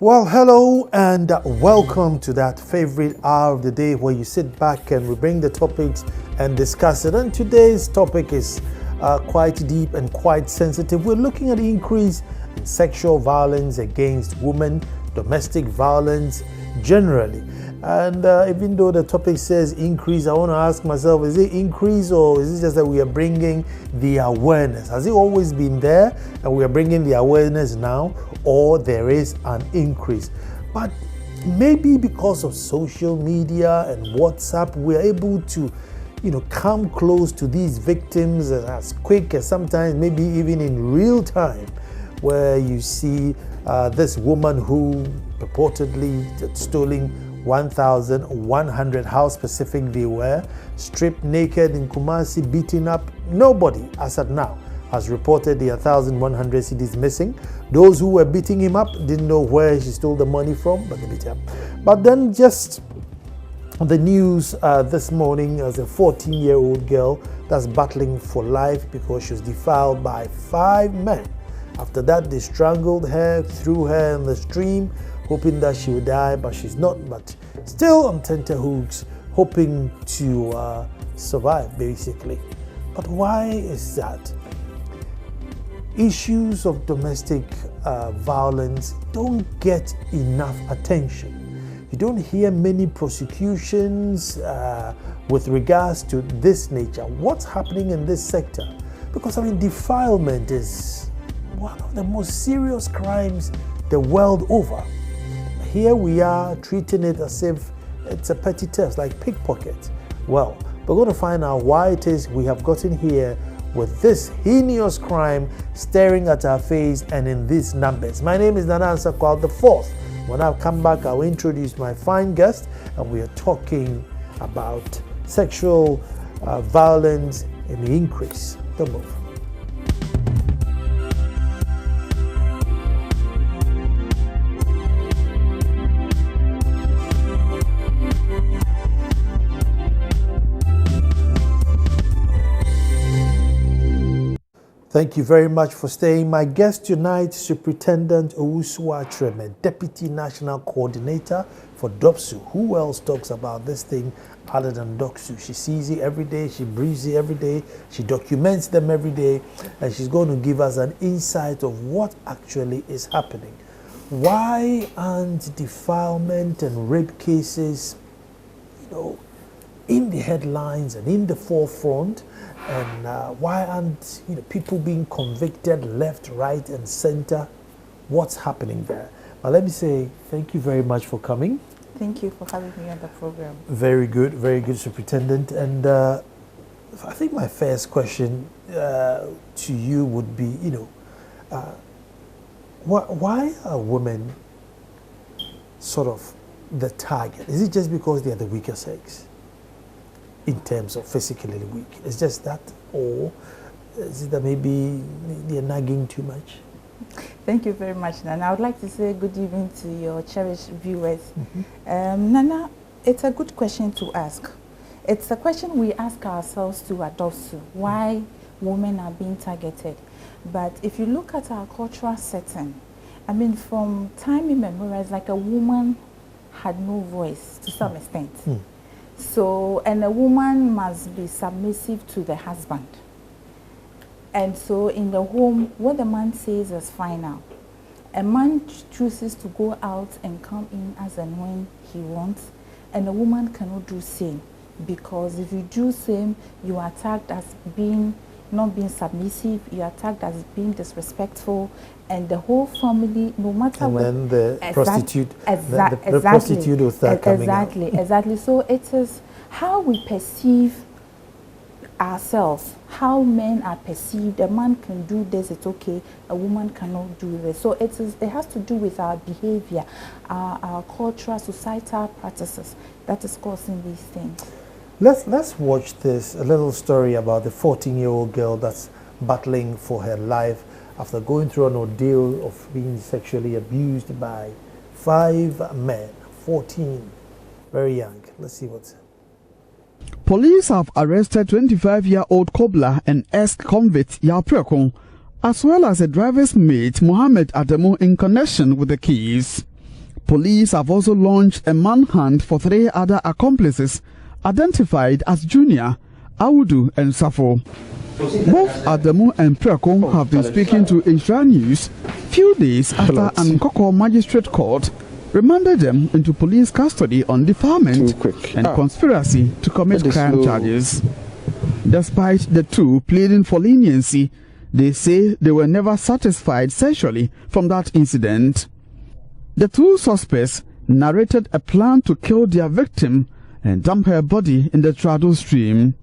Well, hello and welcome to that favorite hour of the day where you sit back and we bring the topics and discuss it. And today's topic is quite deep and quite sensitive. We're looking at the increase in sexual violence against women, domestic violence generally. And even though the topic says increase, I want to ask myself, is it increase or is it just that we are bringing the awareness? Has it always been there and we are bringing the awareness now, or there is an increase? But maybe because of social media and WhatsApp, we're able to, come close to these victims as quick as sometimes maybe even in real time, where you see this woman who purportedly had stolen 1,100, how specific they were, stripped naked in Kumasi, beaten up. Nobody, as at now, has reported the 1,100 cedis missing. Those who were beating him up didn't know where she stole the money from, but they beat him up. But then just the news this morning, as a 14-year-old girl that's battling for life because she was defiled by 5 men. After that, they strangled her, threw her in the stream, hoping that she would die, but she's not, but still on tenterhooks, hoping to survive, basically. But why is that? Issues of domestic violence don't get enough attention. You don't hear many prosecutions with regards to this nature. What's happening in this sector? Because, defilement is one of the most serious crimes the world over. Here we are treating it as if it's a petty theft, like pickpocket. Well, we're going to find out why it is we have gotten here with this heinous crime staring at our face and in these numbers. My name is Nkawkaw the fourth. When I come back, I'll introduce my fine guest, and we are talking about sexual violence in the increase. Don't move. Thank you very much for staying. My guest tonight, Superintendent Owusu Atreme, Deputy National Coordinator for DOPSU. Who else talks about this thing other than DOPSU? She sees it every day, she breathes it every day, she documents them every day, and she's going to give us an insight of what actually is happening. Why aren't defilement and rape cases, in the headlines and in the forefront? And why aren't people being convicted left, right, and center? What's happening there? But let me say thank you very much for coming. Thank you for having me on the program. Very good, Superintendent. And I think my first question to you would be, why are women sort of the target? Is it just because they are the weaker sex? In terms of physically weak, it's just that, or is it that maybe they're nagging too much? Thank you very much, Nana. I would like to say good evening to your cherished viewers. Nana, it's a good question to ask. It's a question we ask ourselves to adopt, why women are being targeted. But if you look at our cultural setting, from time immemorial, it's like a woman had no voice to some extent. So, and a woman must be submissive to the husband. And so in the home, what the man says is final. A man chooses to go out and come in as and when he wants, and a woman cannot do same. Because if you do same, you are tagged as not being submissive, you are tagged as being disrespectful, and the whole family, no matter what. And then the prostitute, the prostitute will start coming out. Exactly. So it is how we perceive ourselves, how men are perceived. A man can do this, it's okay. A woman cannot do this. So it has to do with our behavior, our cultural, societal practices that is causing these things. Let's watch this, a little story about the 14-year-old girl that's battling for her life after going through an ordeal of being sexually abused by 5 men, 14, very young. Let's see what's. Police have arrested 25-year-old cobbler and ex-convict Yaprekon, as well as a driver's mate, Mohammed Adamu, in connection with the case. Police have also launched a manhunt for 3 other accomplices identified as Junior, Audu and Safo. Both Adamu and Preko have been speaking to JoyNews few days after Nkawkaw Magistrate Court remanded them into police custody on defilement and conspiracy to commit crime charges. Despite the two pleading for leniency, they say they were never satisfied sexually from that incident. The 2 suspects narrated a plan to kill their victim and dump her body in the Trado stream.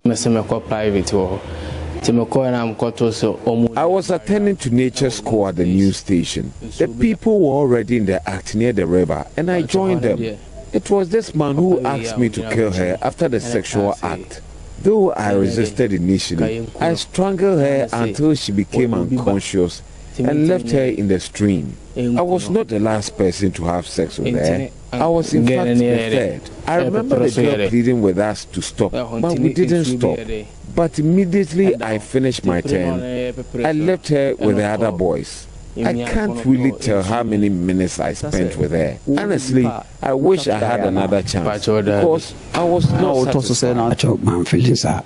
I was attending to nature school at the news station. The people were already in the act near the river and I joined them. It was this man who asked me to kill her after the sexual act. Though I resisted initially, I strangled her until she became unconscious and left her in the stream. I was not the last person to have sex with her. I was in fact the third. I remember the girl pleading with us to stop, but we didn't stop. But immediately I finished my turn, I left her with the other boys. I can't really tell how many minutes I spent with her. Honestly, I wish I had another chance because I was not satisfied.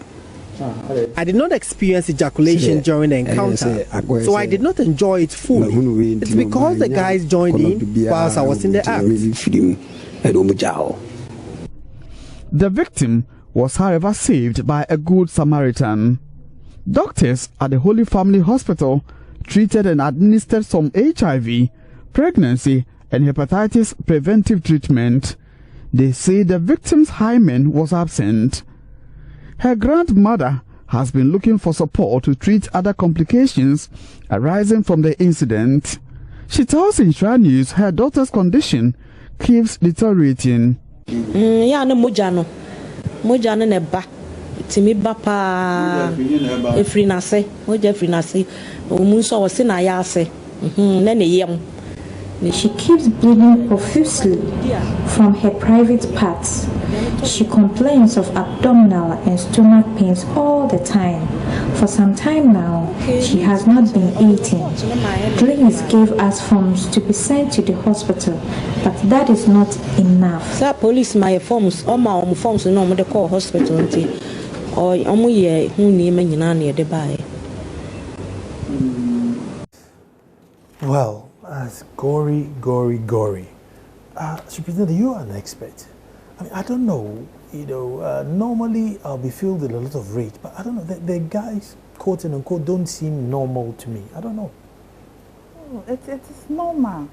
I did not experience ejaculation during the encounter, so I did not enjoy it fully. It's because the guys joined in whilst I was in the act. The victim was, however, saved by a good Samaritan. Doctors at the Holy Family Hospital treated and administered some HIV, pregnancy, and hepatitis preventive treatment. They say the victim's hymen was absent. Her grandmother has been looking for support to treat other complications arising from the incident. She tells JoyNews her daughter's condition keeps deteriorating. Mojano neba timi bapa efri nase moja efri nase omunso wose na ya ase na ne yem. She keeps bleeding profusely from her private parts. She complains of abdominal and stomach pains all the time. For some time now, she has not been eating. Please give us forms to be sent to the hospital, but that is not enough. Sa police my forms, all my forms no mo de call hospital nti or omo ye hu ni ma nyina na de bae. Well, as gory. Superintendent, you are an expert. I mean, I don't know, normally I'll be filled with a lot of rage, but I don't know, the guys, quote and unquote, don't seem normal to me. I don't know. Oh, it's normal.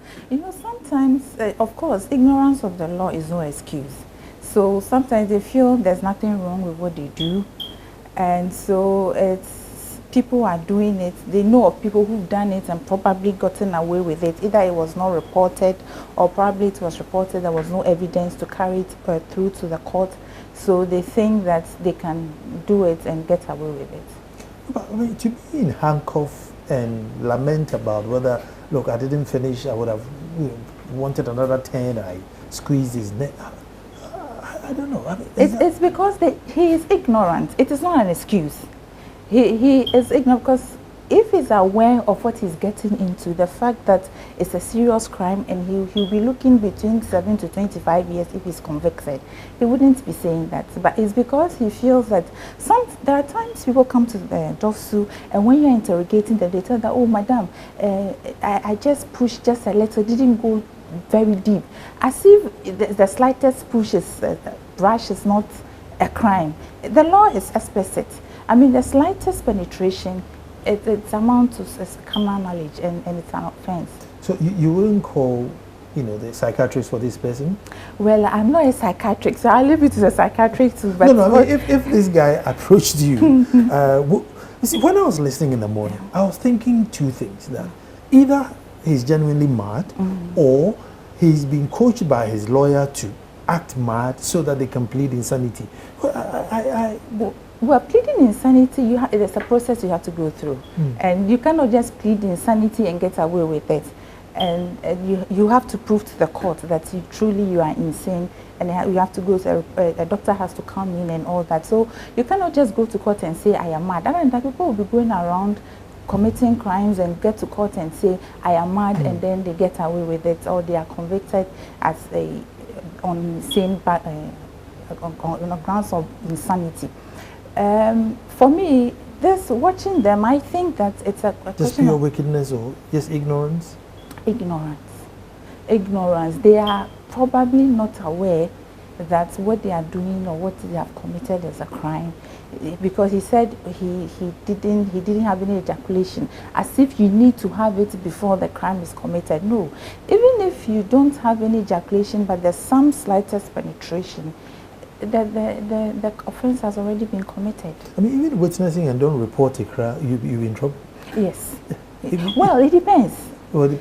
Sometimes, of course, ignorance of the law is no excuse. So sometimes they feel there's nothing wrong with what they do. And so people are doing it. They know of people who've done it and probably gotten away with it. Either it was not reported or probably it was reported, there was no evidence to carry it through to the court. So they think that they can do it and get away with it. But I mean, to be in handcuffs and lament about whether, look, I didn't finish, I would have wanted another 10, I squeezed his neck. I don't know. I mean, it's because he is ignorant. It is not an excuse. He is ignorant because if he's aware of what he's getting into, the fact that it's a serious crime and he'll be looking between 7 to 25 years if he's convicted, he wouldn't be saying that. But it's because he feels that there are times people come to the DOFSU and when you're interrogating them, they tell that, oh, madam, I just pushed just a little, didn't go very deep. As if the slightest push brush is not a crime. The law is explicit. I mean, the slightest penetration, it's amount to common knowledge and it's an offense. So you wouldn't call, the psychiatrist for this person? Well, I'm not a psychiatrist, so I'll leave it to the psychiatrist. But no, I mean, if this guy approached you, you see, when I was listening in the morning, I was thinking two things. That either he's genuinely mad or he's being coached by his lawyer to act mad so that they can plead insanity. Well, pleading insanity, there's a process you have to go through. And you cannot just plead insanity and get away with it. And you have to prove to the court that you are insane, and you have to go to a doctor has to come in and all that. So you cannot just go to court and say, I am mad. I mean, that people will be going around committing crimes and get to court and say, I am mad, and then they get away with it, or they are convicted as on grounds of insanity. For me, watching them, I think that it's a just pure wickedness or just ignorance? Ignorance. They are probably not aware that what they are doing or what they have committed is a crime, because he said he didn't have any ejaculation, as if you need to have it before the crime is committed. No, even if you don't have any ejaculation but there's some slightest penetration, the offense has already been committed. I mean, even witnessing and don't report a crime, you in trouble? Yes. Well, it depends.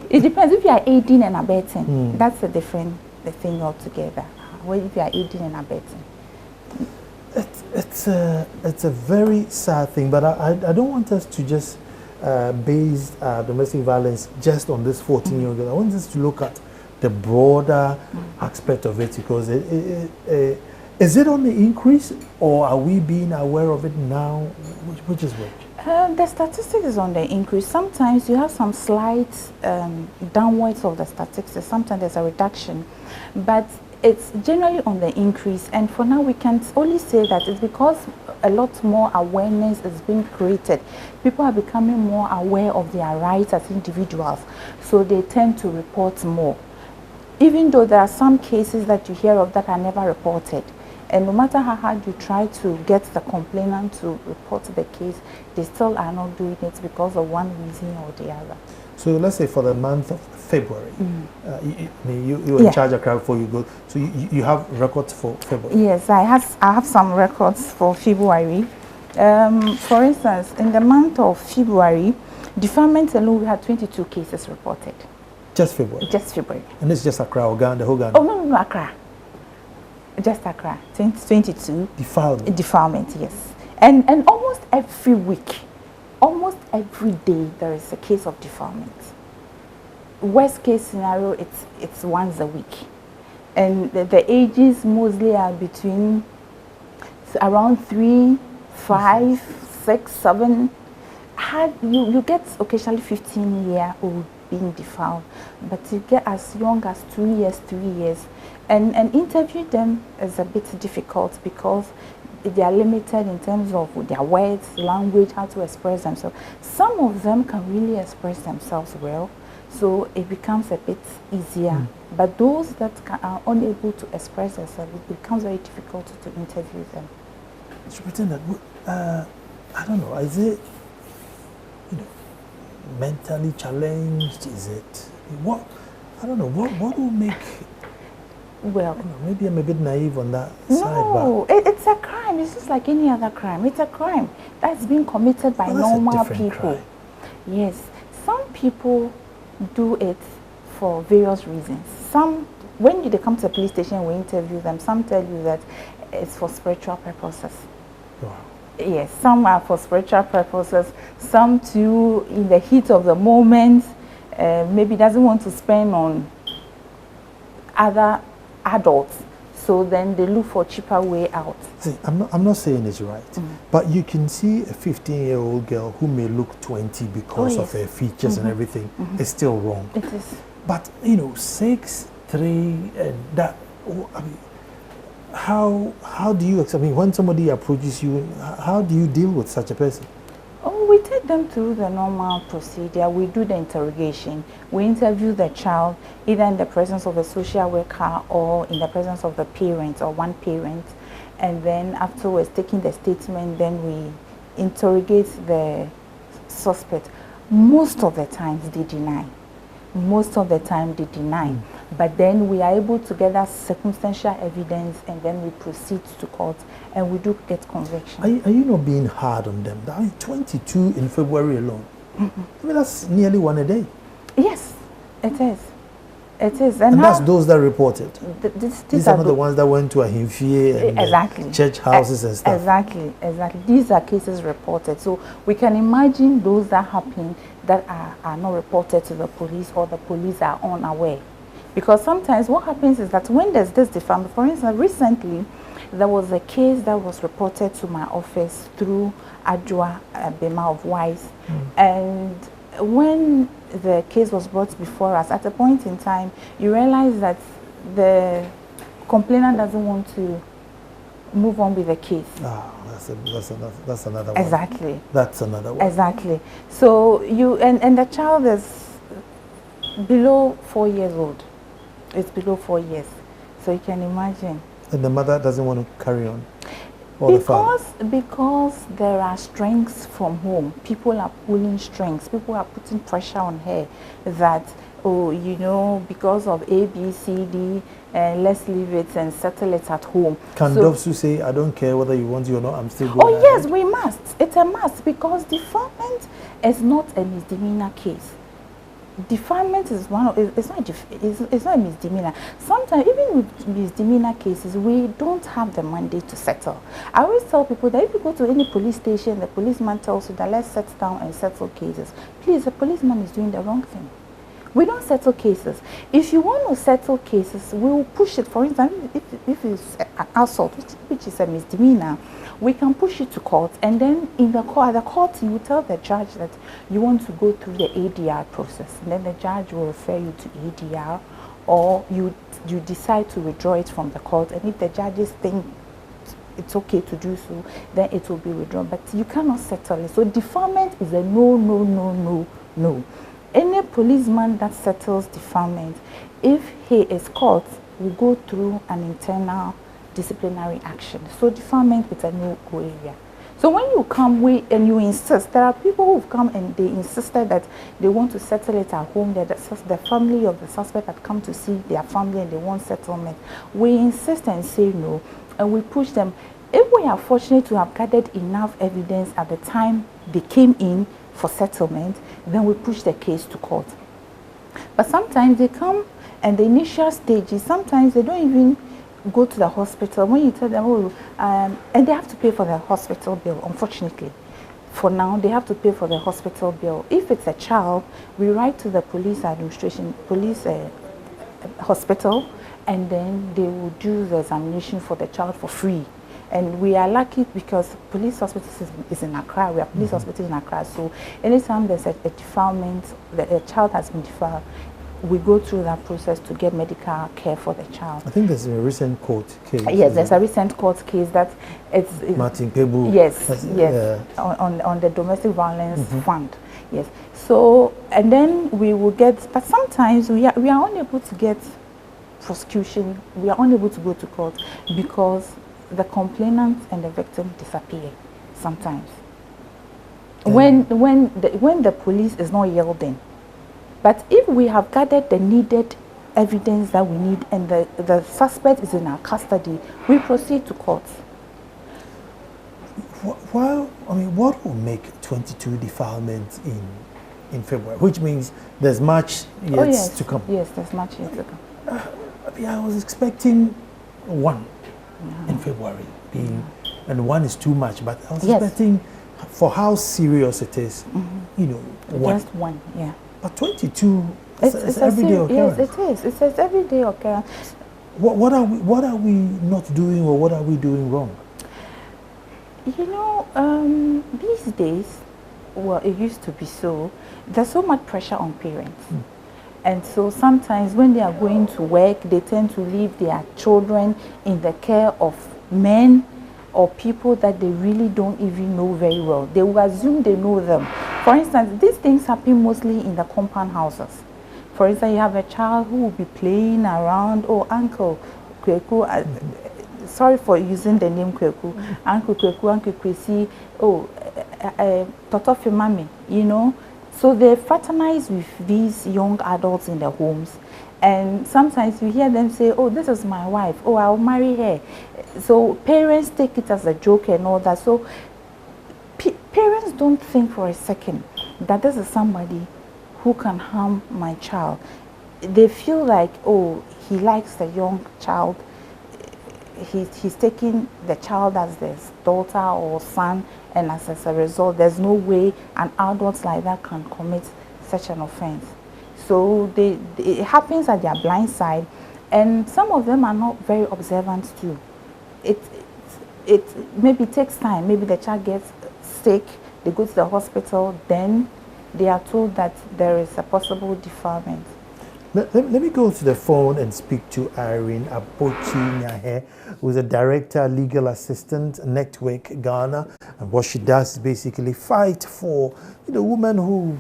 It depends. If you are aiding and abetting, that's a different thing altogether. Well, if you are aiding and abetting. It's a very sad thing, but I don't want us to just base domestic violence just on this 14-year-old girl. I want us to look at the broader aspect of it, because is it on the increase, or are we being aware of it now? Which is which? The statistics is on the increase. Sometimes you have some slight downwards of the statistics. Sometimes there's a reduction, but it's generally on the increase. And for now, we can only say that it's because a lot more awareness is being created. People are becoming more aware of their rights as individuals, so they tend to report more. Even though there are some cases that you hear of that are never reported. And no matter how hard you try to get the complainant to report the case, they still are not doing it because of one reason or the other. So let's say for the month of February, you're in charge of crowd before you go. So you have records for February? Yes, I have some records for February. For instance, in the month of February, defilement alone, we had 22 cases reported. Just February? Just February. And it's just Accra or Ghana, the whole Ghana? Oh, no, Accra. Just Accra, 22. Defilement? Defilement, yes. And almost every week, almost every day, there is a case of defilement. Worst case scenario, it's once a week. And the ages mostly are between around 3, 5, 6, 7. You get occasionally 15-year-old being defiled, but you get as young as 2 years, 3 years. And interview them is a bit difficult because they are limited in terms of their words, language, how to express themselves. Some of them can really express themselves well, so it becomes a bit easier. But those that are unable to express themselves, it becomes very difficult to interview them. Superintendent, I don't know, is it mentally challenged? Is it what? I don't know. What will make? Well, maybe I'm a bit naive on that side. No, it's a crime. It's just like any other crime. It's a crime that's being committed by normal people. Crime. Yes, some people do it for various reasons. Some, when they come to the police station, we interview them. Some tell you that it's for spiritual purposes. Wow. Yes, some are for spiritual purposes. Some too, in the heat of the moment, maybe doesn't want to spend on other adults, so then they look for a cheaper way out. See, I'm not saying it's right, but you can see a 15-year-old girl who may look 20 because of her features and everything. It's still wrong. It is. But 6, 3, and that. I mean, how do you? I mean, when somebody approaches you, how do you deal with such a person? Oh, we take them through the normal procedure. We do the interrogation. We interview the child either in the presence of a social worker or in the presence of the parent or one parent. And then afterwards, taking the statement, then we interrogate the suspect. Most of the times they deny. Most of the time they deny. But then we are able to gather circumstantial evidence, and then we proceed to court, and we do get conviction. Are you not being hard on them? I mean, 22 in February alone. I mean, that's nearly one a day. Yes, it is. It is. And that's those that reported. These are not the ones that went to Ahimfie and exactly. Church houses and stuff. Exactly, exactly. These are cases reported. So we can imagine those that happen that are not reported to the police, or the police are unaware. Because sometimes what happens is that when there's this defilement, for instance, recently there was a case that was reported to my office through Adwa Bema of Wise, and when the case was brought before us, at a point in time, you realize that the complainant doesn't want to move on with the case. That's another one. Exactly. That's another one. Exactly. So you and the child is below 4 years old. It's below 4 years. So you can imagine. And the mother doesn't want to carry on. Because there are strings from home. People are pulling strings. People are putting pressure on her that, oh, you know, because of A, B, C, D, let's leave it and settle it at home. Can Dovsu say, I don't care whether you want to or not, I'm still going Oh, yes, we must. It's a must, because defilement is not a misdemeanor case. Defilement is it's not a misdemeanor. Sometimes, even with misdemeanor cases, we don't have the mandate to settle. I always tell people that if you go to any police station, the policeman tells you that let's sit down and settle cases. Please, the policeman is doing the wrong thing. We don't settle cases. If you want to settle cases, we will push it. For instance, if it's an assault, which is a misdemeanor, we can push it to court, and then in the court, you will tell the judge that you want to go through the ADR process, and then the judge will refer you to ADR, or you decide to withdraw it from the court, and if the judges think it's okay to do so, then it will be withdrawn. But you cannot settle it. So defilement is a no, no, no, no, no. Any policeman that settles defilement, if he is caught, will go through an internal disciplinary action. So defilement is a no-go area. So when you come and you insist, there are people who've come and they insisted that they want to settle it at home, that the family of the suspect had come to see their family and they want settlement. We insist and say no, and we push them. If we are fortunate to have gathered enough evidence at the time they came in for settlement, then we push the case to court. But sometimes they come and the initial stages, sometimes they don't even go to the hospital. When you tell them, oh, and they have to pay for the hospital bill, unfortunately. For now, they have to pay for the hospital bill. If it's a child, we write to the police administration, hospital, and then they will do the examination for the child for free. And we are lucky because police hospital is in Accra. We are police hospital in Accra. So anytime there's a defilement, a child has been defiled, we go through that process to get medical care for the child. I think there's a recent court case. Yes, there's a recent court case that it's Martin Kebu. Yes, yes, on the domestic violence fund. Yes. So and then we will get, but sometimes we are unable to get prosecution. We are unable to go to court because the complainant and the victim disappear sometimes. When the police is not yielding. But if we have gathered the needed evidence that we need and the suspect is in our custody, we proceed to court. Well, I mean, what will make 22 defilements in February? Which means there's much yet to come. Yes, there's much yet to come. I was expecting one in February, and one is too much, but I was expecting, for how serious it is, you know, one. Just one, yeah. But 22, it's everyday occurrence. Yes, it is. It's an everyday occurrence. What are we not doing, or what are we doing wrong? You know, these days, well, it used to be so. There's so much pressure on parents. And so sometimes when they are going to work, they tend to leave their children in the care of men or people that they really don't even know very well. They will assume they know them. For instance, these things happen mostly in the compound houses. For instance, you have a child who will be playing around, oh, Uncle Kweku, sorry for using the name Kweku, Uncle Kweku, Uncle Kwesi, oh, Totofi Mami, you know. So they fraternize with these young adults in their homes. And sometimes you hear them say, oh, this is my wife, oh, I'll marry her. So parents take it as a joke and all that. So parents don't think for a second that this is somebody who can harm my child. They feel like, oh, he likes the young child. He's taking the child as his daughter or son, and as a result, there's no way an adult like that can commit such an offense. So it happens at their blind side, and some of them are not very observant too. it maybe takes time. Maybe the child gets sick, they go to the hospital, then they are told that there is a possible defilement. Let me go to the phone and speak to Irene Abochi-Nyahe, who is a director, legal assistant, Network Ghana. And what she does is basically fight for, women who,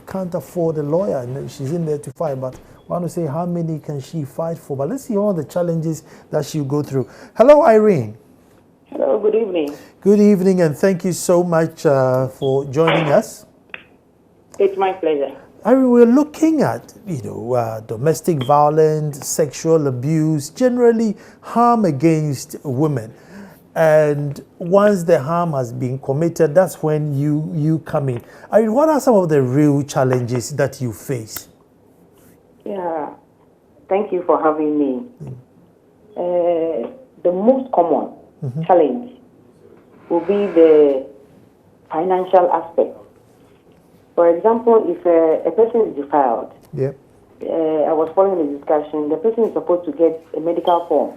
can't afford a lawyer. And she's in there to fight. But I want to say, how many can she fight for? But let's see all the challenges that she'll go through. Hello, Irene. Hello, good evening. Good evening, and thank you so much for joining us. It's my pleasure. Irene, we're looking at, domestic violence, sexual abuse, generally harm against women. And once the harm has been committed, that's when you come in. Irene, what are some of the real challenges that you face? Yeah, thank you for having me. The most common challenge will be the financial aspect. For example, if a person is defiled, I was following the discussion, the person is supposed to get a medical form.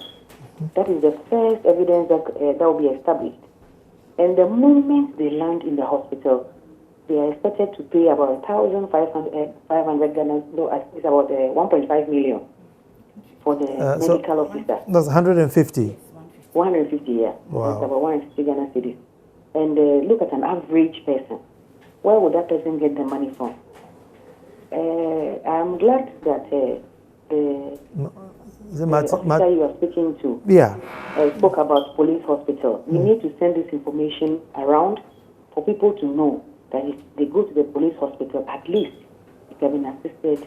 That is the first evidence that will be established. And the moment they land in the hospital, they are expected to pay about 1,500 Ghana, it's about 1.5 million for the medical officer. That's 150. 150, yeah. Wow. That's about 150 Ghana cedis. And look at an average person. Where would that person get the money from? I'm glad that the officer you are speaking to spoke about police hospital. We need to send this information around for people to know that if they go to the police hospital, at least it can be assisted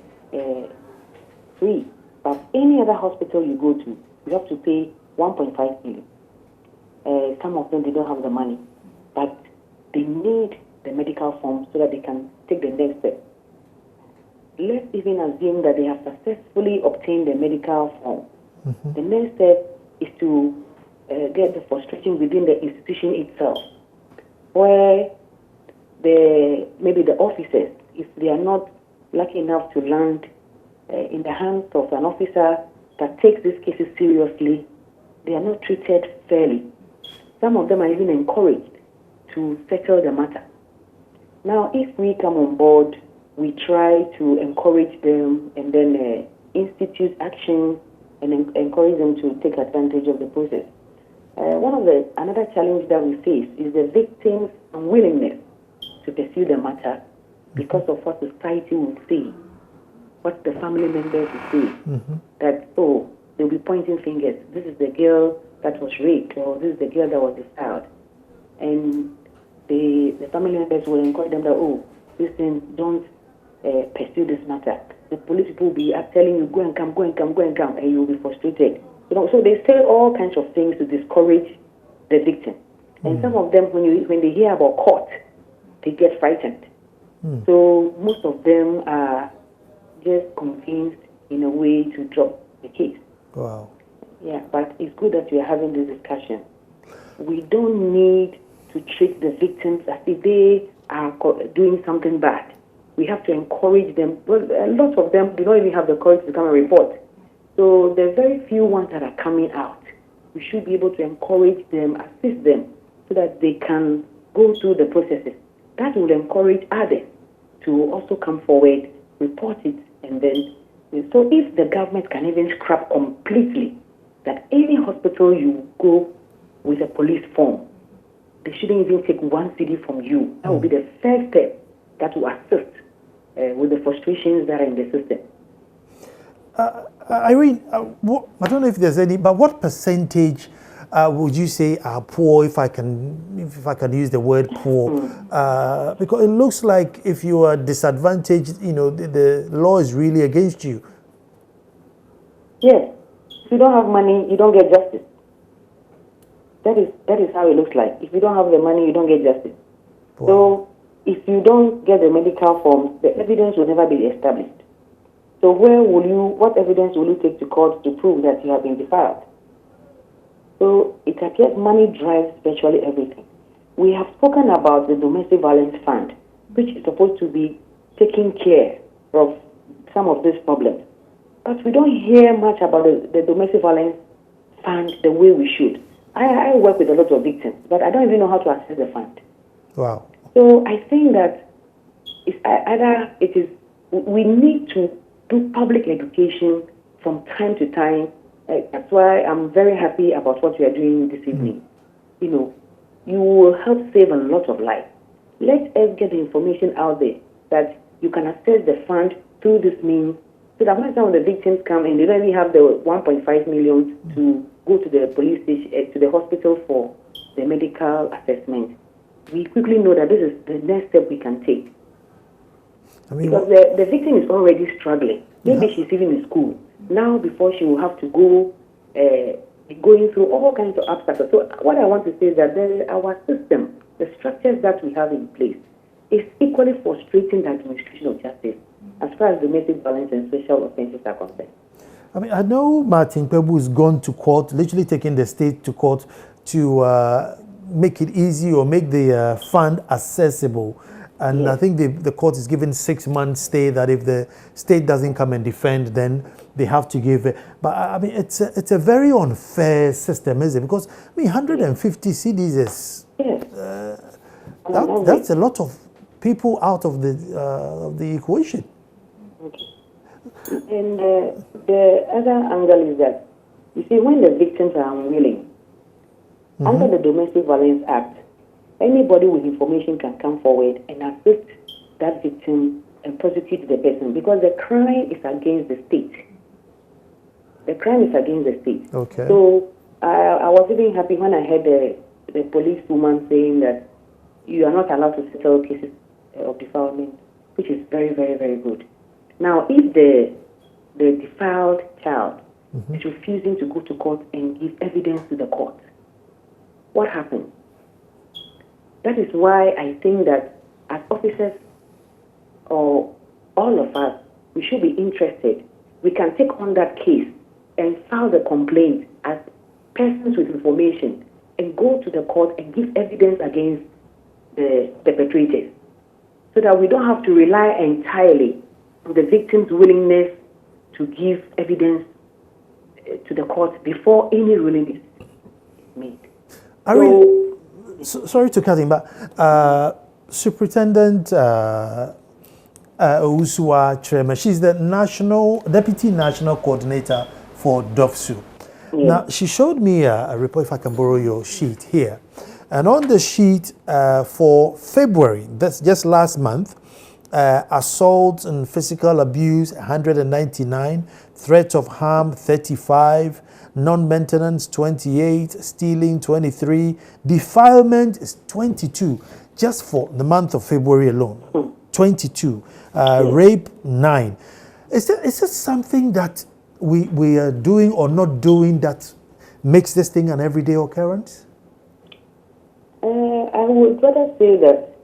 free. But any other hospital you go to, you have to pay 1.5 million. Some of them, they don't have the money, but they need the medical form so that they can take the next step. Let's even assume that they have successfully obtained the medical form. The next step is to get the frustration within the institution itself, where maybe the officers, if they are not lucky enough to land in the hands of an officer that takes these cases seriously, they are not treated fairly. Some of them are even encouraged to settle the matter. Now, if we come on board, we try to encourage them and then institute action and encourage them to take advantage of the process. Another challenge that we face is the victim's unwillingness to pursue the matter because of what society will say, what the family members will say, that, they'll be pointing fingers. This is the girl that was raped, or this is the girl that was defiled. And the family members will encourage them that, listen, don't pursue this matter. The police people will be telling you, go and come, and you'll be frustrated. So they say all kinds of things to discourage the victim. And some of them, when they hear about court, they get frightened. So most of them are just convinced in a way to drop the case. Wow. Yeah, but it's good that we are having this discussion. We don't need to treat the victims as if they are doing something bad. We have to encourage them. Well, a lot of them do not even have the courage to come and report. So the very few ones that are coming out, we should be able to encourage them, assist them, so that they can go through the processes. That will encourage others to also come forward, report it, and then. So if the government can even scrap completely that any hospital you go with a police form, they shouldn't even take 1 CD from you. That will be the first step that will assist with the frustrations that are in the system. Irene, I don't know if there's any, but what percentage would you say are poor, if I can use the word poor? Because it looks like if you are disadvantaged, the law is really against you. Yes. If you don't have money, you don't get justice. That is how it looks like. If you don't have the money, you don't get justice. Wow. So if you don't get the medical form, the evidence will never be established. So what evidence will you take to court to prove that you have been defiled? So it appears money drives virtually everything. We have spoken about the Domestic Violence Fund, which is supposed to be taking care of some of these problems. But we don't hear much about the Domestic Violence Fund the way we should. I work with a lot of victims, but I don't even know how to access the fund. Wow. So I think that we need to do public education from time to time. That's why I'm very happy about what we are doing this evening. You know, you will help save a lot of lives. Let us get the information out there that you can access the fund through this means, so that when some of the victims come and they don't even have the 1.5 million to go to the police station, to the hospital for the medical assessment, we quickly know that this is the next step we can take. I mean, because the victim is already struggling. Maybe she's even in school. Now, before she will have to go, going through all kinds of obstacles. So what I want to say is that our system, the structures that we have in place, is equally frustrating the administration of justice as far as domestic violence and sexual offenses are concerned. I mean, I know Martin Kpebu has gone to court, literally taking the state to court to make it easy or make the fund accessible. And yes. I think the court is given 6 months stay, that if the state doesn't come and defend, then they have to give it. But I mean, it's a very unfair system, isn't it? Because I mean, 150 CDs is that's a lot of people out of the equation. Okay. And the other angle is that, you see, when the victims are unwilling, under the Domestic Violence Act, anybody with information can come forward and assist that victim and prosecute the person, because the crime is against the state. The crime is against the state. Okay. So I was even happy when I heard the policewoman saying that you are not allowed to settle cases of defilement, which is very, very, very good. Now, if the defiled child is refusing to go to court and give evidence to the court, what happens? That is why I think that as officers, or all of us, we should be interested. We can take on that case and file the complaint as persons with information and go to the court and give evidence against the perpetrators, so that we don't have to rely entirely on the victim's willingness to give evidence to the court before any ruling is made. Sorry to cut in, but Superintendent Usua Trema, she's the Deputy National Coordinator for DOFSU. Yeah. Now, she showed me a report, if I can borrow your sheet here. And on the sheet for February, that's just last month, assault and physical abuse, 199, threat of harm, 35, non-maintenance, 28, stealing, 23, defilement is 22, just for the month of February alone, 22, rape, 9. Is there something that we are doing or not doing that makes this thing an everyday occurrence? I would rather say that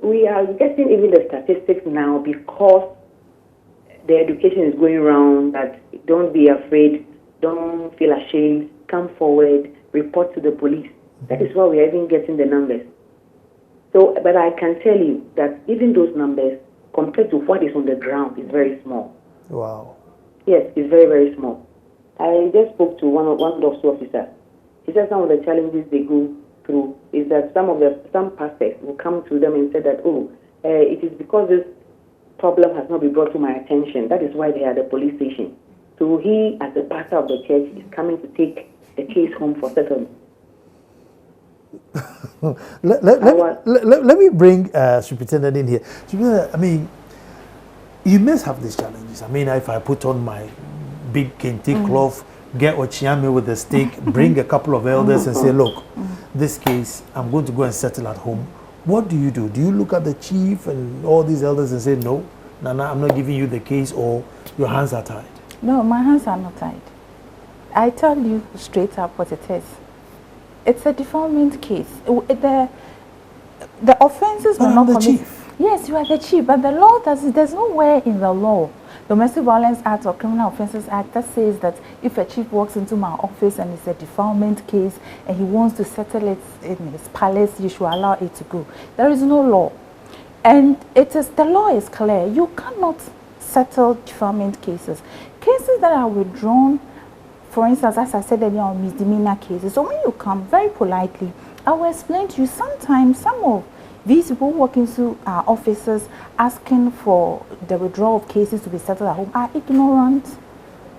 we are getting even the statistics now because the education is going around that don't be afraid, don't feel ashamed, come forward, report to the police. That is why we are even getting the numbers. So, but I can tell you that even those numbers, compared to what is on the ground, is very small. Wow. Yes, it's very, very small. I just spoke to one DOFSU officer. He said some of the challenges they go through is that some pastors will come to them and say that, it is because this problem has not been brought to my attention. That is why they are at the police station. So he, as the pastor of the church, is coming to take the case home for settlement. let me bring Superintendent in here. I mean, you must have these challenges. I mean, if I put on my big kente cloth, get Ochiame with a stick, bring a couple of elders and say, look, this case, I'm going to go and settle at home. What do? Do you look at the chief and all these elders and say, no, Nana, I'm not giving you the case, or your hands are tied? No, my hands are not tied. I tell you straight up what it is. It's a defilement case. The offenses were not committed. Chief. Yes, you are the chief, but the law there's nowhere in the law, Domestic Violence Act or Criminal Offences Act, that says that if a chief walks into my office and it's a defilement case and he wants to settle it in his palace, you should allow it to go. There is no law. And the law is clear. You cannot settle defilement cases. Cases that are withdrawn For instance, as I said earlier on misdemeanor cases. So when you come very politely, I will explain to you sometimes some of these people walking through our offices asking for the withdrawal of cases to be settled at home are ignorant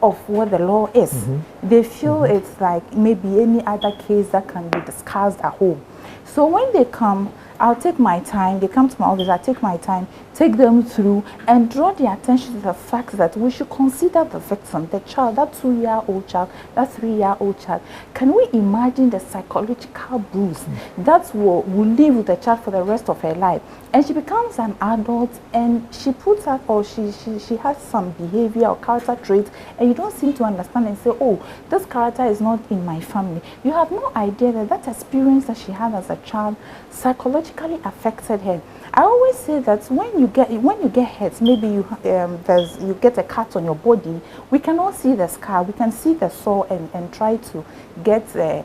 of what the law is. They feel it's like maybe any other case that can be discussed at home. So when they come, I'll take my time. They come to my office, I take my time, take them through and draw their attention to the fact that we should consider the victim, the child, that 2-year-old child, that 3-year-old child. Can we imagine the psychological bruise that will live with the child for the rest of her life? And she becomes an adult and she puts up, or she has some behavior or character traits, and you don't seem to understand and say, oh, this character is not in my family. You have no idea that that experience that she had as a child psychologically affected her. I always say that when you get hurt, maybe you get a cut on your body, we cannot see the scar, we can see the sore and try to get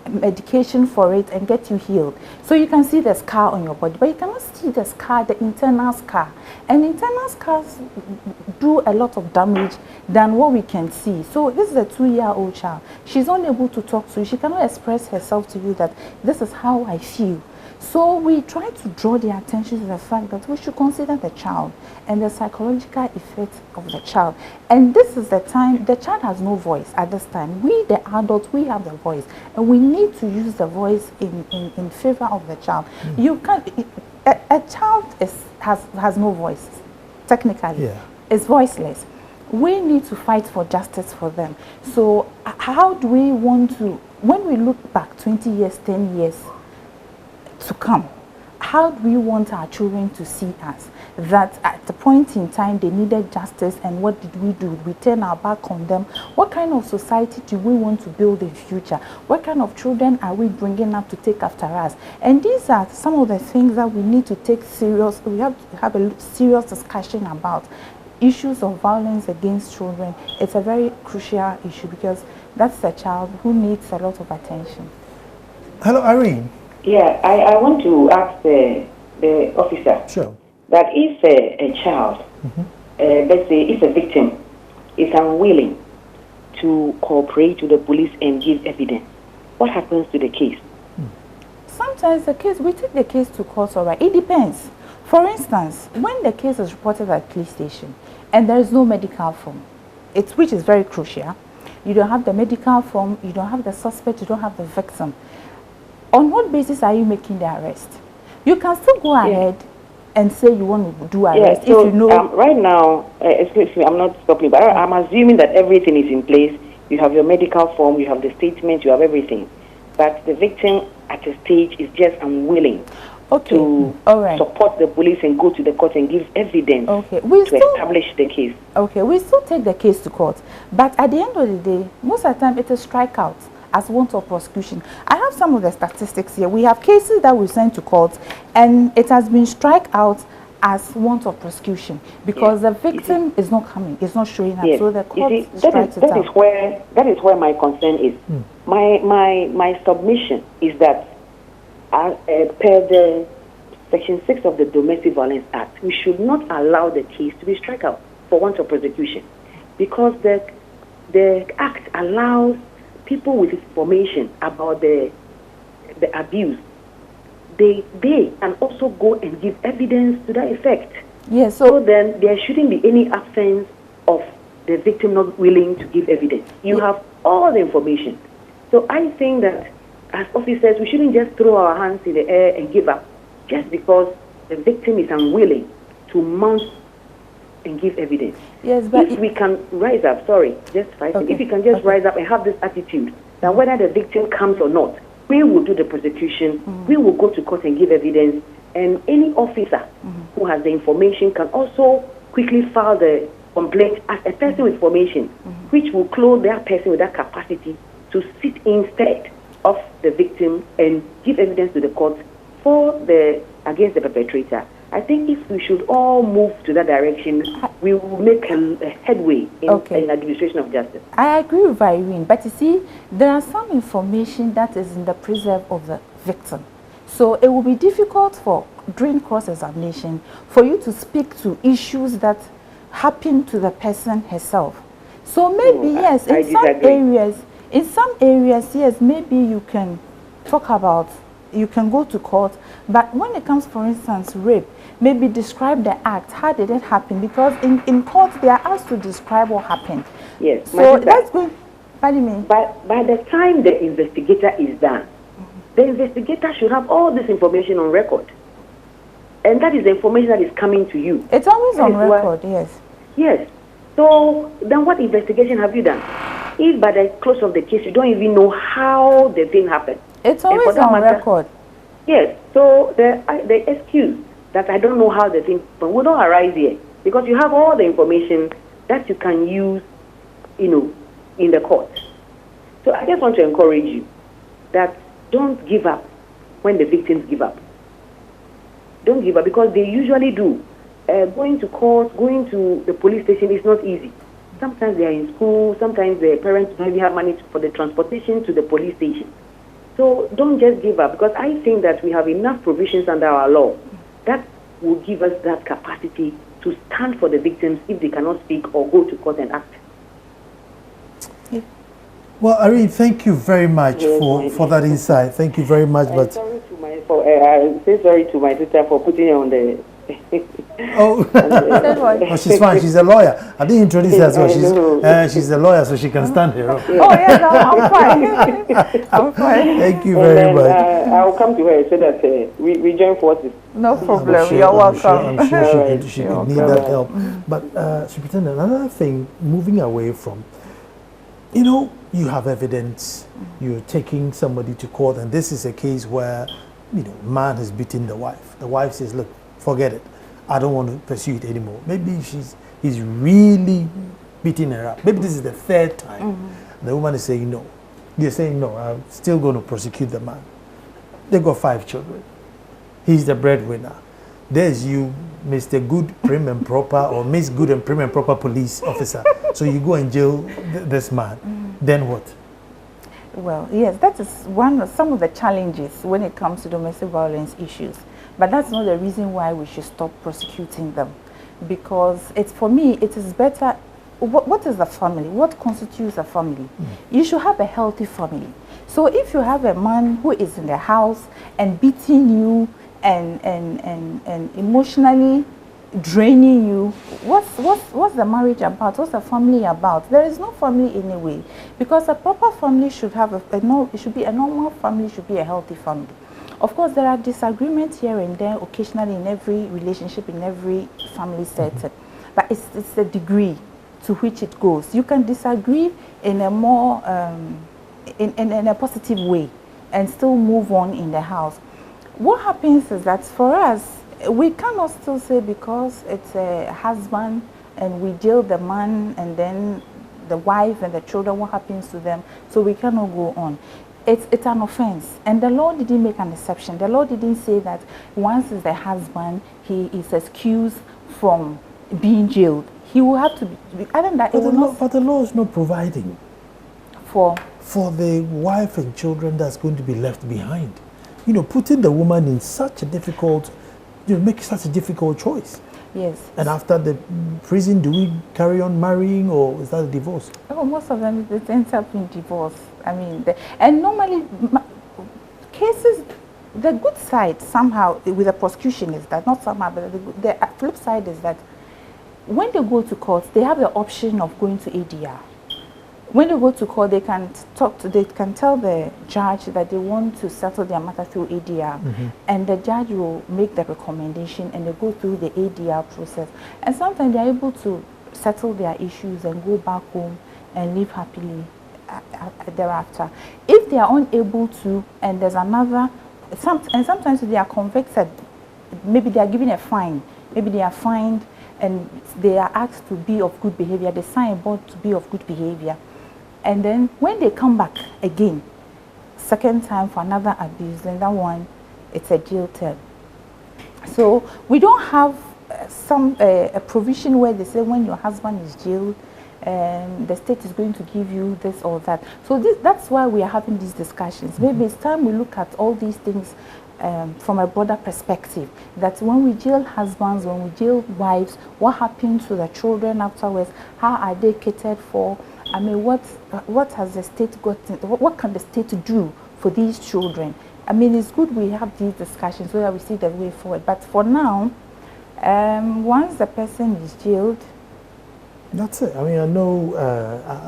medication for it and get you healed. So you can see the scar on your body, but you cannot see the scar, the internal scar. And internal scars do a lot of damage than what we can see. So this is a 2-year-old child. She's unable to talk to you. She cannot express herself to you that this is how I feel. So we try to draw the attention to the fact that we should consider the child and the psychological effect of the child. And this is the time, the child has no voice at this time. We, the adults, we have the voice. And we need to use the voice in favor of the child. You can't, a child has no voice, technically. Yeah. It's voiceless. We need to fight for justice for them. So how do we want to, when we look back 20 years, 10 years, to come, how do we want our children to see us? That at the point in time they needed justice, and what did we do? We turn our back on them. What kind of society do we want to build in future? What kind of children are we bringing up to take after us? And these are some of the things that we need to take serious. We have to have a serious discussion about issues of violence against children. It's a very crucial issue because that's a child who needs a lot of attention. Hello, Irene. Yeah, I want to ask the officer. Sure. That if a child, let's say if a victim is unwilling to cooperate with the police and give evidence, what happens to the case? Sometimes the case, we take the case to court, all right. It depends. For instance, when the case is reported at police station and there is no medical form, which is very crucial. You don't have the medical form, you don't have the suspect, you don't have the victim. On what basis are you making the arrest? You can still go ahead and say you want to do arrest so, if you know. Right now, excuse me, I'm not stopping, but I'm assuming that everything is in place. You have your medical form, you have the statement, you have everything. But the victim at a stage is just unwilling to support the police and go to the court and give evidence to establish the case. Okay, we still take the case to court. But at the end of the day, most of the time it is strikeout as want of prosecution. I have some of the statistics here. We have cases that we send to court and it has been struck out as want of prosecution because the victim is not coming, is not showing up. So the court strikes it out. That is where my concern is. My submission is that per the Section 6 of the Domestic Violence Act, we should not allow the case to be struck out for want of prosecution because the Act allows people with information about the abuse, they can also go and give evidence to that effect. Yes. So then there shouldn't be any absence of the victim not willing to give evidence. You have all the information. So I think that as officers, we shouldn't just throw our hands in the air and give up just because the victim is unwilling to mount and give evidence. Yes, but if we can rise up, if we can just rise up and have this attitude that whether the victim comes or not, we will do the prosecution, we will go to court and give evidence, and any officer who has the information can also quickly file the complaint as a person with information, which will clothe that person with that capacity to sit instead of the victim and give evidence to the court against the perpetrator. I think if we should all move to that direction, we will make a headway in administration of justice. I agree with Irene, but you see, there are some information that is in the preserve of the victim. So it will be difficult during cross-examination for you to speak to issues that happen to the person herself. So maybe, yes, in some areas, yes, maybe you can talk about, you can go to court, but when it comes, for instance, rape, maybe describe the act. How did it happen? Because in court, they are asked to describe what happened. Yes. So that's good. Pardon me. But by the time the investigator is done, the investigator should have all this information on record. And that is the information that is coming to you. It's always on record, yes. Yes. So then what investigation have you done? If by the close of the case, you don't even know how the thing happened. It's always on record. Yes. So the excuse that I don't know how the thing happened will not arise here, because you have all the information that you can use, in the court. So I just want to encourage you that don't give up when the victims give up. Don't give up, because they usually do. Going to court, going to the police station is not easy. Sometimes they are in school, sometimes the parents don't even have money for the transportation to the police station. So don't just give up, because I think that we have enough provisions under our law that will give us that capacity to stand for the victims if they cannot speak or go to court and act. Well, Irene, thank you very much for that insight. Thank you very much. But I say sorry to my sister for putting her on the. Oh, she's fine. She's a lawyer. I didn't introduce her as well. She's a lawyer, so she can stand here. Oh, yes, I'm fine. I'm fine. Thank you very much. I'll come to her so that we join forces. No problem. You're welcome. I'm sure she could need that help. But, Superintendent, another thing, moving away from, you have evidence, you're taking somebody to court, and this is a case where, man has beaten the wife. The wife says, look, forget it. I don't want to pursue it anymore. Maybe he's really beating her up. Maybe this is the third time. The woman is saying no. You're saying no, I'm still going to prosecute the man. They got 5 children. He's the breadwinner. There's you, Mr. Good, Prim and Proper, or Miss Good and Prim and Proper police officer. So you go and jail this man. Then what? Well, yes, that is some of the challenges when it comes to domestic violence issues. But that's not the reason why we should stop prosecuting them. Because for me, it is better. What is a family? What constitutes a family? You should have a healthy family. So if you have a man who is in the house and beating you and emotionally draining you, what's the marriage about? What's the family about? There is no family anyway, because a proper family should have it should be a normal family, should be a healthy family. Of course, there are disagreements here and there occasionally in every relationship, in every family setting, but it's the degree to which it goes. You can disagree in a more in a positive way and still move on in the house. What happens is that for us, we cannot still say because it's a husband and we jail the man and then the wife and the children, what happens to them? So we cannot go on. It's an offense, and the law didn't make an exception. The law didn't say that once it's the husband, he is excused from being jailed. He will have to be. I think that but the law is not providing for the wife and children that's going to be left behind. Putting the woman in such a difficult, make such a difficult choice. Yes. And after the prison, do we carry on marrying, or is that a divorce? Oh, most of them it ends up in divorce. I mean, and normally cases, the good side somehow with the prosecution is that, not somehow, but the flip side is that when they go to court, they have the option of going to ADR. When they go to court, they can tell the judge that they want to settle their matter through ADR, and the judge will make the recommendation, and they go through the ADR process. And sometimes they are able to settle their issues and go back home and live happily thereafter. If they are unable to, and there's another, and sometimes they are convicted, maybe they are given a fine, maybe they are fined, and they are asked to be of good behavior. They sign a bond to be of good behavior. And then when they come back again, second time for another abuse, then that one, it's a jail term. So we don't have a provision where they say when your husband is jailed, the state is going to give you this or that. So that's why we are having these discussions. Maybe it's time we look at all these things from a broader perspective, that when we jail husbands, when we jail wives, what happens to the children afterwards? How are they catered for? I mean, what has the state got? What can the state do for these children? I mean, it's good we have these discussions so that we see the way forward. But for now, once the person is jailed, that's it. I mean, I know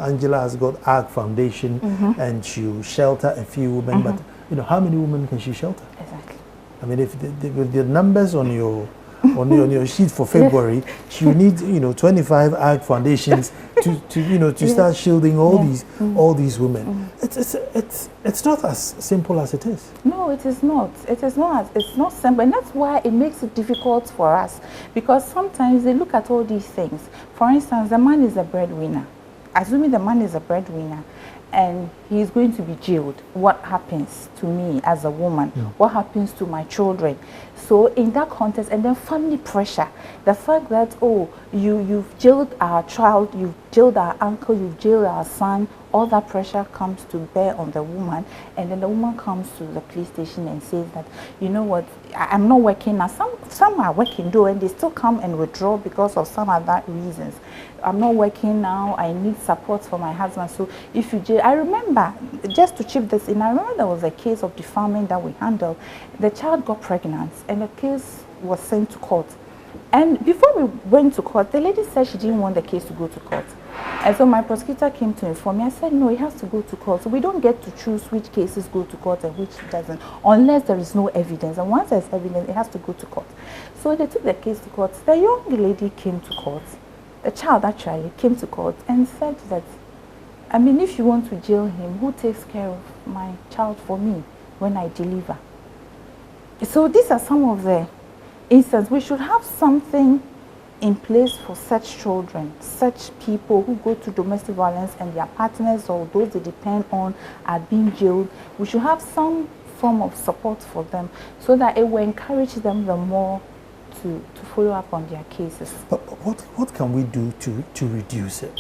Angela has got ARC Foundation, and she'll shelter a few women, but you know, how many women can she shelter? Exactly. I mean, if with the numbers on your your sheet for February, she need 25 ARC foundations to start shielding all these women. It's not as simple as it is. No, it is not. It is not. It's not simple, and that's why it makes it difficult for us, because sometimes they look at all these things. For instance, the man is a breadwinner. Assuming the man is a breadwinner, and he is going to be jailed, what happens to me as a woman? What happens to my children? So in that context, and then family pressure, the fact that, oh, you've jailed our child, you've jailed our uncle, you've jailed our son, all that pressure comes to bear on the woman, and then the woman comes to the police station and says that, you know what, I'm not working now. Some are working though, and they still come and withdraw because of some other reasons. I'm not working now, I need support for my husband. So if you jail, I remember, just to chip this in, I remember there was a case of defilement that we handled. The child got pregnant and the case was sent to court. And before we went to court, the lady said she didn't want the case to go to court. And so my prosecutor came to inform me. I said, no, it has to go to court. So we don't get to choose which cases go to court and which doesn't, unless there is no evidence. And once there's evidence, it has to go to court. So they took the case to court. The young lady came to court. The child actually came to court and said that, I mean, if you want to jail him, who takes care of my child for me when I deliver? So these are some of the instances. We should have something in place for such children, such people who go through domestic violence and their partners or those they depend on are being jailed. We should have some form of support for them so that it will encourage them the more to follow up on their cases. But what can we do to reduce it?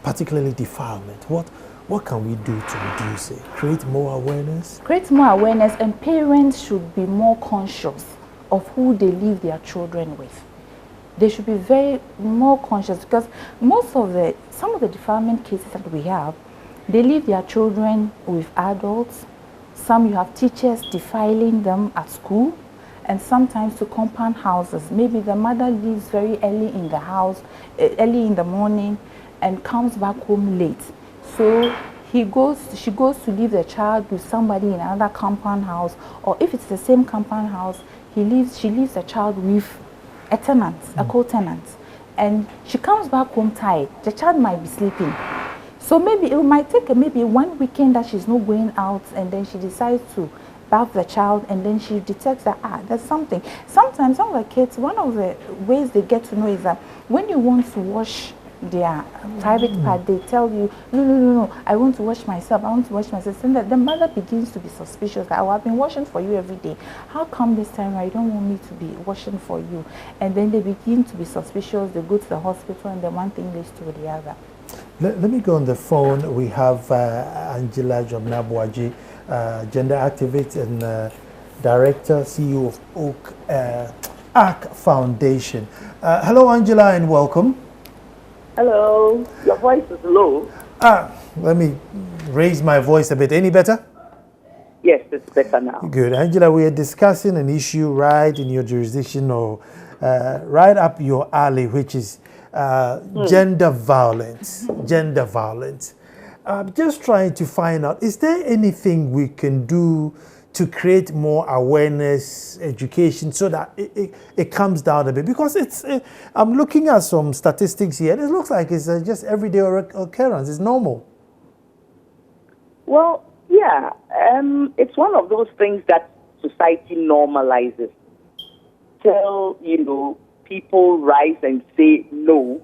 Particularly defilement. What can we do to reduce it? Create more awareness? Create more awareness, and parents should be more conscious of who they leave their children with. They should be very more conscious, because some of the defilement cases that we have, they leave their children with adults. Some you have teachers defiling them at school, and sometimes to compound houses. Maybe the mother leaves very early in the house, early in the morning, and comes back home late. So she goes to leave the child with somebody in another compound house, or if it's the same compound house, she leaves the child with a tenant, a co-tenant, and she comes back home tired. The child might be sleeping. So maybe it might take maybe one weekend that she's not going out, and then she decides to bath the child, and then she detects that, there's something. Sometimes some of the kids, one of the ways they get to know is that when you want to wash their private part, they tell you, no, I want to wash myself, And the mother begins to be suspicious that, I've been washing for you every day. How come this time you don't want me to be washing for you? And then they begin to be suspicious. They go to the hospital, and then one thing leads to the other. Let me go on the phone. We have Angela Jobnabuaji, gender activist and director, CEO of ARC Foundation. Hello, Angela, and welcome. Hello, your voice is low. Let me raise my voice a bit. Any better? Yes, it's better now. Good. Angela, we are discussing an issue right in your jurisdiction, or right up your alley, which is gender violence. Gender violence. Just trying to find out, is there anything we can do to create more awareness, education, so that it comes down a bit? Because I'm looking at some statistics here, and it looks like it's just everyday occurrence. It's normal. Well, yeah, it's one of those things that society normalizes. Till, people rise and say, no,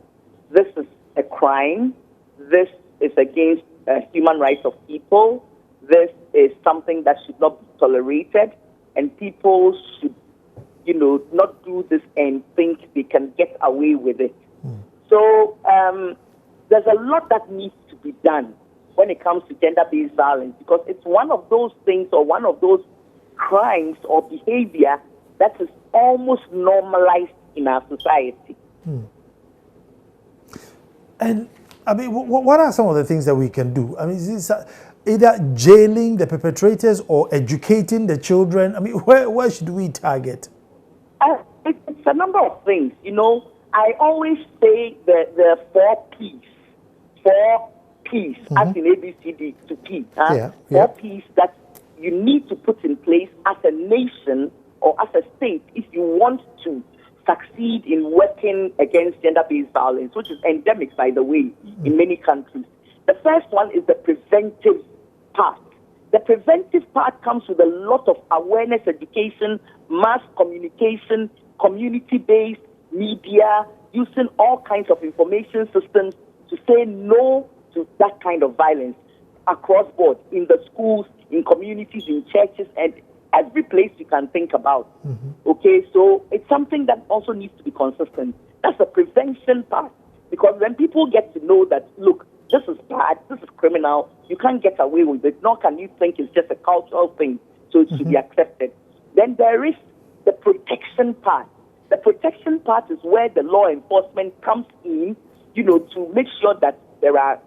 this is a crime, this is against human rights of people, this is something that should not be tolerated, and people should, not do this and think they can get away with it. So there's a lot that needs to be done when it comes to gender-based violence, because it's one of those things, or one of those crimes or behavior that is almost normalized in our society. And I mean, what are some of the things that we can do? I mean, is this either jailing the perpetrators or educating the children? I mean, where should we target? It's a number of things. You know, I always say the 4 P's. 4 P's, as in ABCD to P. Huh? 4 P's that you need to put in place as a nation or as a state if you want to succeed in working against gender-based violence, which is endemic, by the way, in many countries. The first one is the preventive part. The preventive part comes with a lot of awareness, education, mass communication, community-based media, using all kinds of information systems to say no to that kind of violence across board, in the schools, in communities, in churches, and every place you can think about. Okay, so it's something that also needs to be consistent. That's the prevention part. Because when people get to know that, look, this is bad, this is criminal, you can't get away with it, nor can you think it's just a cultural thing, so it should be accepted. Then there is the protection part. The protection part is where the law enforcement comes in, you know, to make sure that there are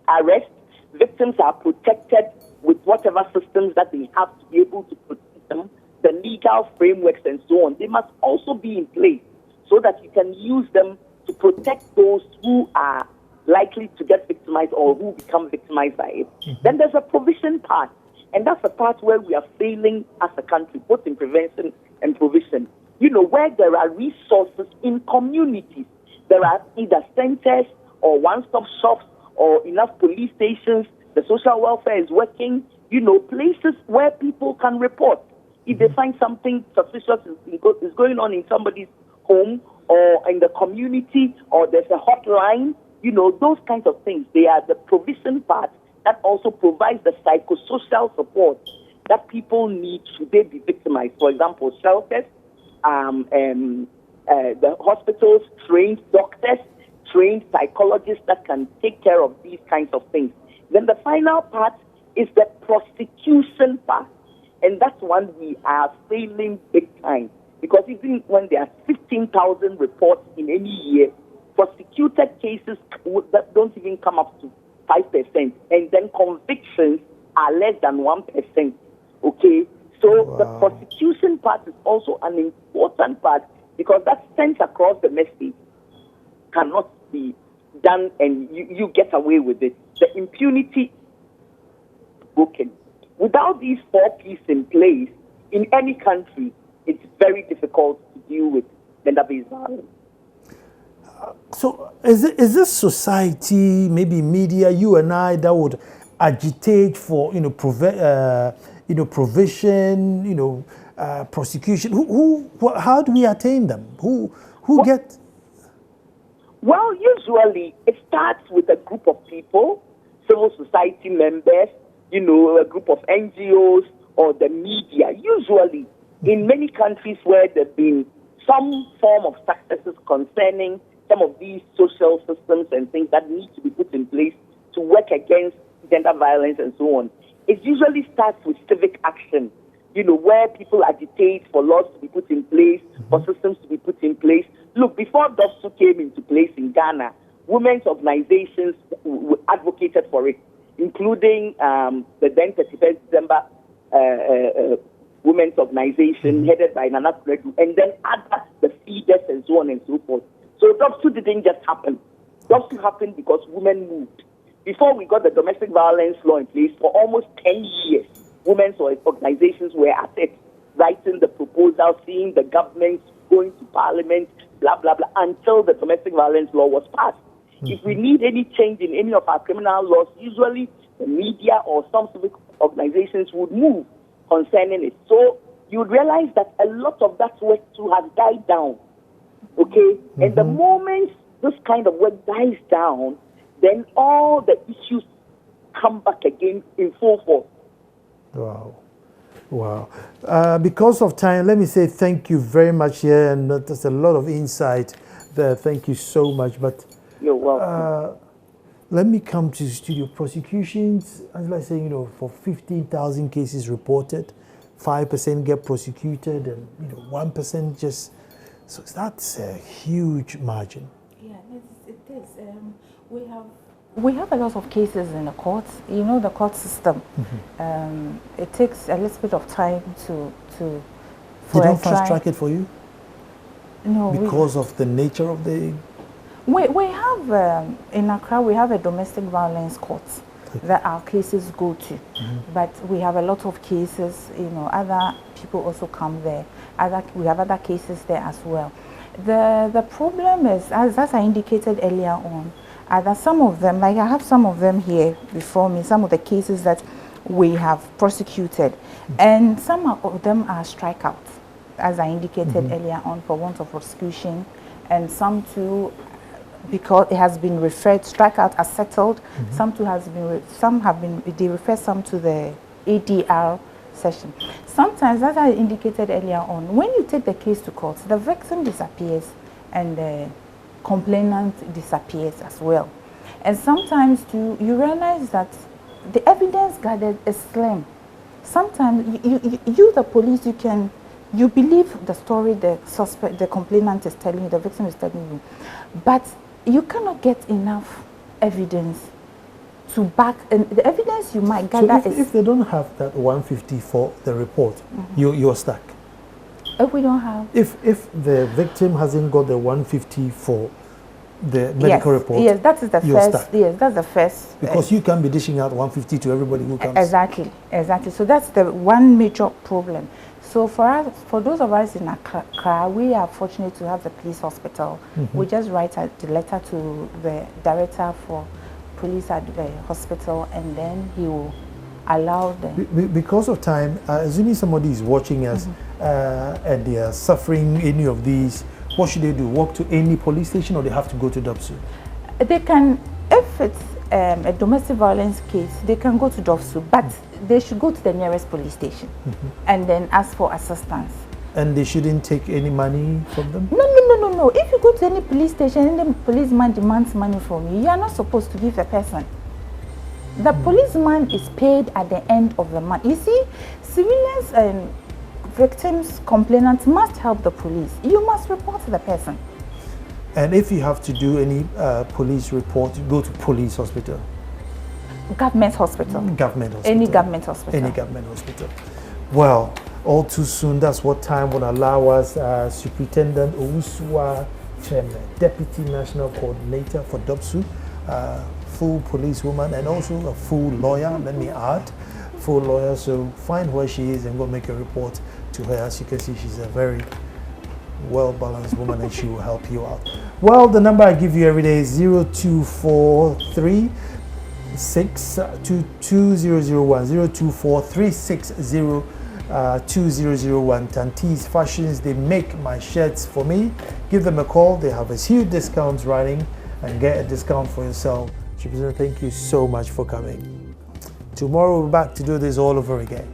arrests, victims are protected with whatever systems that they have to be able to protect them, the legal frameworks and so on. They must also be in place so that you can use them to protect those who are likely to get victimized or who become victimized by it. Then there's a provision part, and that's the part where we are failing as a country, both in prevention and provision. You know, where there are resources in communities, there are either centers or one-stop shops or enough police stations, the social welfare is working, you know, places where people can report. If they find something suspicious is going on in somebody's home or in the community, or there's a hotline, you know, those kinds of things. They are the provision part that also provides the psychosocial support that people need should they be victimized. For example, shelters, the hospitals, trained doctors, trained psychologists that can take care of these kinds of things. Then the final part is the prosecution part. And that's one we are failing big time. Because even when there are 15,000 reports in any year, prosecuted cases that don't even come up to 5%. And then convictions are less than 1%. Okay? So the prosecution part is also an important part because that sense across the message cannot be done and you get away with it. The impunity broken. Without these 4 P's in place, in any country, it's very difficult to deal with gender-based violence. So is this society, maybe media, you and I, that would agitate for, provision, prosecution? How do we attain them? Who get? Well, usually it starts with a group of people, civil society members, a group of NGOs or the media. Usually, in many countries where there's been some form of successes concerning some of these social systems and things that need to be put in place to work against gender violence and so on, it usually starts with civic action, where people agitate for laws to be put in place, for systems to be put in place. Look, before DOSU came into place in Ghana, women's organizations advocated for it, including the then 31st December Women's Organization headed by Nana Kuredu, and then the feeders and so on and so forth. So DOSU didn't just happen. DOSU happened because women moved. Before we got the domestic violence law in place, for almost 10 years, women's organizations were at it, writing the proposal, seeing the government, going to parliament, blah, blah, blah, until the domestic violence law was passed. If we need any change in any of our criminal laws, usually the media or some civic organizations would move concerning it. So you would realize that a lot of that work too has died down. Okay? And the moment this kind of work dies down, then all the issues come back again in full force. Wow. Because of time, let me say thank you very much here, and there's a lot of insight there. Thank you so much. But you're welcome. Let me come to studio prosecutions. As I say, for 15,000 cases reported, 5% get prosecuted, and 1% just. So that's a huge margin. Yeah, it is. We have a lot of cases in the courts. The court system. It takes a little bit of time to. They don't fast track it for you? No. Because of the nature of the. We have in Accra. We have a domestic violence court that our cases go to, but we have a lot of cases. Other people also come there. We have other cases there as well. The problem is, as I indicated earlier on, that some of them, like I have some of them here before me, some of the cases that we have prosecuted, and some of them are strikeouts, as I indicated earlier on, for want of prosecution, and some too, because it has been referred, strikeout as settled. Some too they refer some to the ADR session. Sometimes, as I indicated earlier on, when you take the case to court, the victim disappears and the complainant disappears as well. And sometimes too, you realize that the evidence gathered is slim. Sometimes you the police, you believe the story the complainant is telling you, the victim is telling you, but you cannot get enough evidence to back, and the evidence you might gather so if they don't have that 150 for the report, you're stuck. If we don't have, if the victim hasn't got the 150 for the medical report, yes, that is the first. Stuck. Yes, that's the first. Because you can be dishing out 150 to everybody who comes. Exactly. So that's the one major problem. So for those of us in Accra, we are fortunate to have the police hospital. We just write a letter to the director for police at the hospital, and then he will allow them. Because of time, assuming somebody is watching us and they are suffering any of these, what should they do? Walk to any police station, or they have to go to DOPSU? They can, if it's a domestic violence case, they can go to DOPSU, but they should go to the nearest police station and then ask for assistance. And they shouldn't take any money from them? No. If you go to any police station and the policeman demands money from you, you are not supposed to give the person. The policeman is paid at the end of the month. You see, civilians and victims, complainants must help the police. You must report to the person. And if you have to do any police report, you go to police hospital. Government hospital. Government hospital. Any government hospital. Any government hospital. Well, all too soon, that's what time will allow us. Superintendent Owusua Cheme, Deputy National Coordinator for DOPSU, full policewoman and also a full lawyer, let me add, full lawyer. So find where she is and go make a report to her. As you can see, she's a very well-balanced woman and she will help you out. Well, the number I give you every day is 0243 2001 024360 2001. Tante's Fashions, they make my shirts for me. Give them a call. They have a huge discounts running, and get a discount for yourself. Thank you so much for coming. Tomorrow we're back to do this all over again.